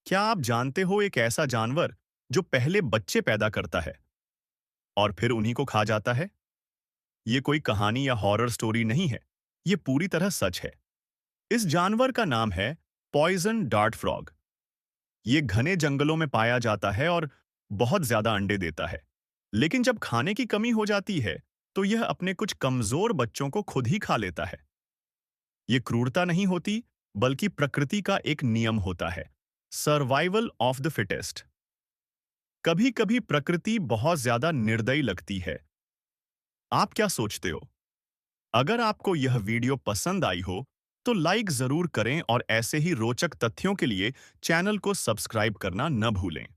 क्या आप जानते हो एक ऐसा जानवर जो पहले बच्चे पैदा करता है और फिर उन्हीं को खा जाता है? ये कोई कहानी या हॉरर स्टोरी नहीं है। ये पूरी तरह सच है। इस जानवर का नाम है पॉइजन डार्ट फ्रॉग। ये घने जंगलों में पाया जाता है और बहुत ज्यादा अंडे देता है। लेकिन जब खाने की कमी हो जाती है, तो यह अपने कुछ कमजोर बच्चों को खुद ही खा लेता है। ये क्रूरता नहीं होती, बल्कि प्रकृति का एक नियम होता है। Survival of the fittest. कभी कभी प्रकृति बहुत ज्यादा निर्दयी लगती है। आप क्या सोचते हो? अगर आपको यह वीडियो पसंद आई हो, तो लाइक जरूर करें और ऐसे ही रोचक तथ्यों के लिए चैनल को सब्सक्राइब करना न भूलें।